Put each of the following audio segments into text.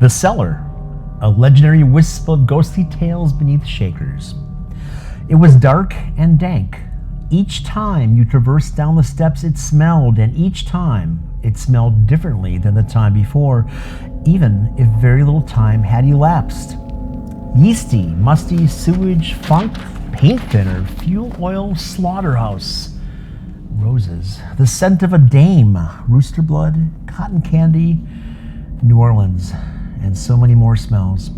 The Cellar, a legendary wisp of ghostly tales beneath shakers. It was dark and dank. Each time you traversed down the steps, it smelled, and each time it smelled differently than the time before, even if very little time had elapsed. Yeasty, musty sewage, funk, paint thinner, fuel oil, slaughterhouse, roses, the scent of a dame, rooster blood, cotton candy, New Orleans, and so many more smells.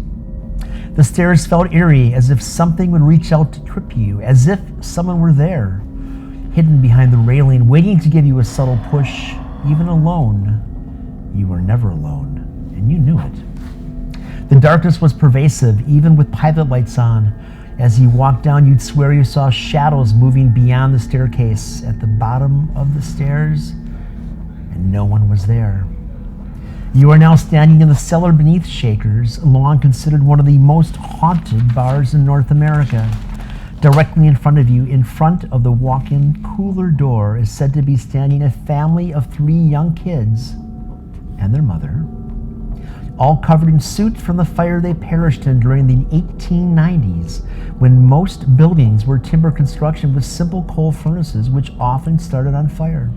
The stairs felt eerie, as if something would reach out to trip you, as if someone were there, hidden behind the railing, waiting to give you a subtle push. Even alone, you were never alone, and you knew it. The darkness was pervasive, even with pilot lights on. As you walked down, you'd swear you saw shadows moving beyond the staircase at the bottom of the stairs, and no one was there. You are now standing in the cellar beneath Shakers, long considered one of the most haunted bars in North America. Directly in front of you, in front of the walk-in cooler door, is said to be standing a family of 3 young kids and their mother, all covered in soot from the fire they perished in during the 1890s, when most buildings were timber construction with simple coal furnaces, which often started on fire.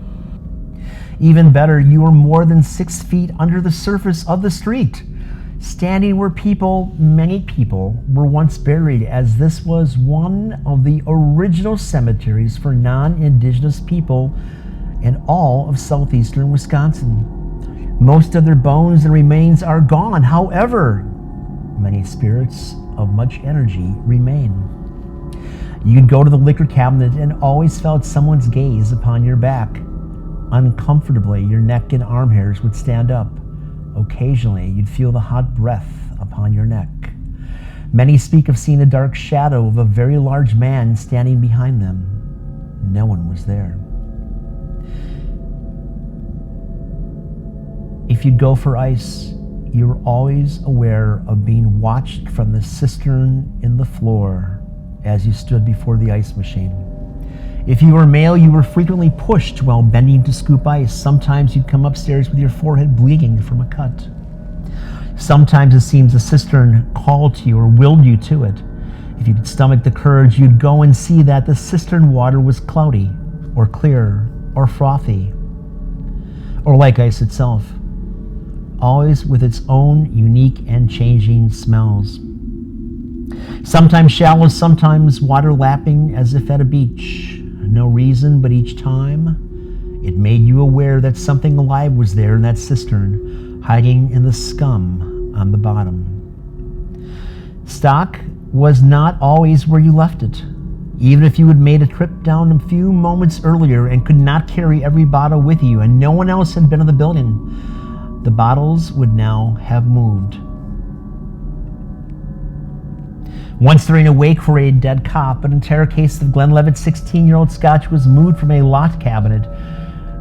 Even better, you were more than 6 feet under the surface of the street, standing where people, many people, were once buried, as this was one of the original cemeteries for non-indigenous people in all of southeastern Wisconsin. Most of their bones and remains are gone. However, many spirits of much energy remain. You'd go to the liquor cabinet and always felt someone's gaze upon your back. Uncomfortably, your neck and arm hairs would stand up. Occasionally, you'd feel the hot breath upon your neck. Many speak of seeing a dark shadow of a very large man standing behind them. No one was there. If you'd go for ice, you were always aware of being watched from the cistern in the floor as you stood before the ice machine. If you were male, you were frequently pushed while bending to scoop ice. Sometimes you'd come upstairs with your forehead bleeding from a cut. Sometimes it seems the cistern called to you or willed you to it. If you could stomach the courage, you'd go and see that the cistern water was cloudy or clear or frothy or like ice itself, always with its own unique and changing smells. Sometimes shallow, sometimes water lapping as if at a beach. No reason, but each time it made you aware that something alive was there in that cistern, hiding in the scum on the bottom. Stock was not always where you left it. Even if you had made a trip down a few moments earlier and could not carry every bottle with you, and no one else had been in the building, the bottles would now have moved. Once during a wake for a dead cop, an entire case of Glenlivet's 16-year-old scotch was moved from a lot cabinet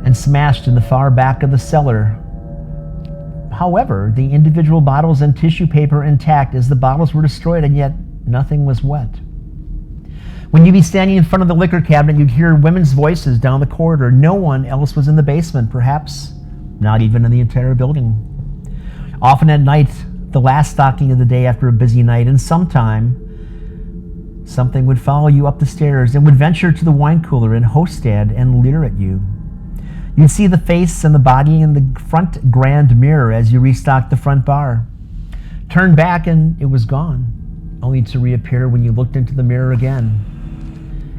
and smashed in the far back of the cellar. However, the individual bottles and tissue paper intact, as the bottles were destroyed, and yet nothing was wet. When you'd be standing in front of the liquor cabinet, you'd hear women's voices down the corridor. No one else was in the basement, perhaps not even in the entire building. Often at night, the last stocking of the day after a busy night, and something would follow you up the stairs and would venture to the wine cooler and host stand and leer at you. You'd see the face and the body in the front grand mirror as you restocked the front bar. Turn back and it was gone, only to reappear when you looked into the mirror again.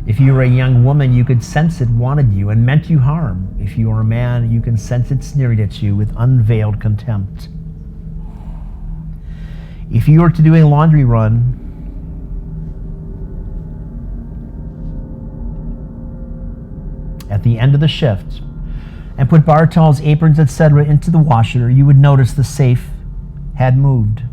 If you were a young woman, you could sense it wanted you and meant you harm. If you were a man, you can sense it sneered at you with unveiled contempt. If you were to do a laundry run, at the end of the shift and put bar towels, aprons, etc. into the washer, you would notice the safe had moved.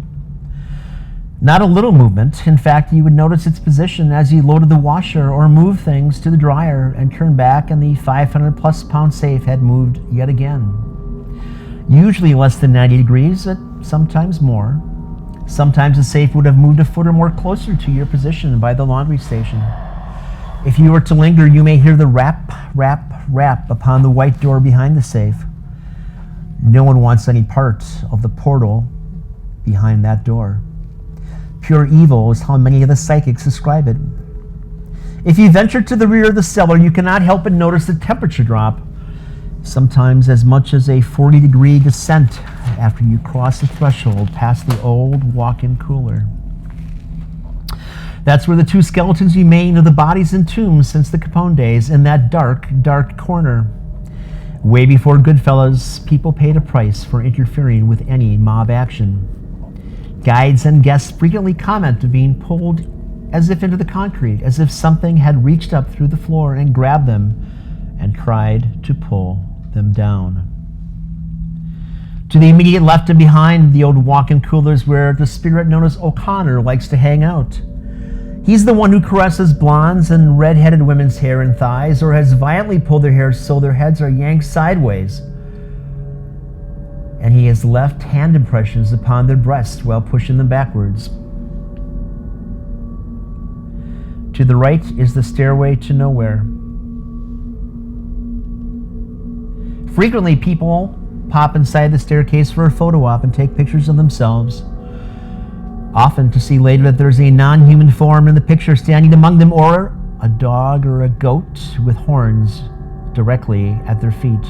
Not a little movement. In fact, you would notice its position as you loaded the washer or moved things to the dryer and turned back, and the 500-plus pound safe had moved yet again. Usually less than 90 degrees, but sometimes more. Sometimes the safe would have moved a foot or more closer to your position by the laundry station. If you were to linger, you may hear the rap, rap, rap upon the white door behind the safe. No one wants any part of the portal behind that door. Pure evil is how many of the psychics describe it. If you venture to the rear of the cellar, you cannot help but notice the temperature drop, sometimes as much as a 40-degree descent after you cross the threshold past the old walk-in cooler. That's where the two skeletons remain of the bodies entombed since the Capone days, in that dark, dark corner. Way before Goodfellas, people paid a price for interfering with any mob action. Guides and guests frequently comment of being pulled as if into the concrete, as if something had reached up through the floor and grabbed them and tried to pull them down. To the immediate left and behind the old walk-in coolers where the spirit known as O'Connor likes to hang out. He's the one who caresses blondes and red-headed women's hair and thighs, or has violently pulled their hair so their heads are yanked sideways. And he has left hand impressions upon their breasts while pushing them backwards. To the right is the stairway to nowhere. Frequently, people pop inside the staircase for a photo op and take pictures of themselves, often to see later that there's a non-human form in the picture standing among them, or a dog or a goat with horns directly at their feet.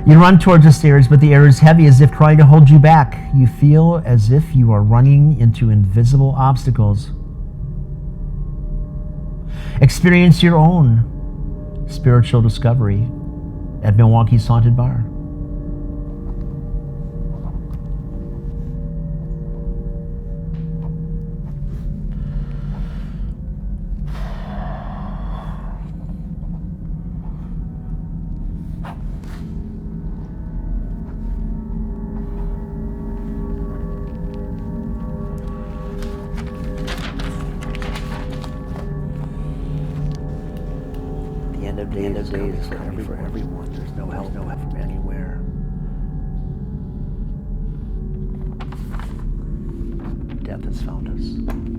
You run towards the stairs, but the air is heavy, as if trying to hold you back. You feel as if you are running into invisible obstacles. Experience your own spiritual discovery at Milwaukee's Haunted Bar. The end of days is coming for everyone. There's no help from anywhere. Death has found us.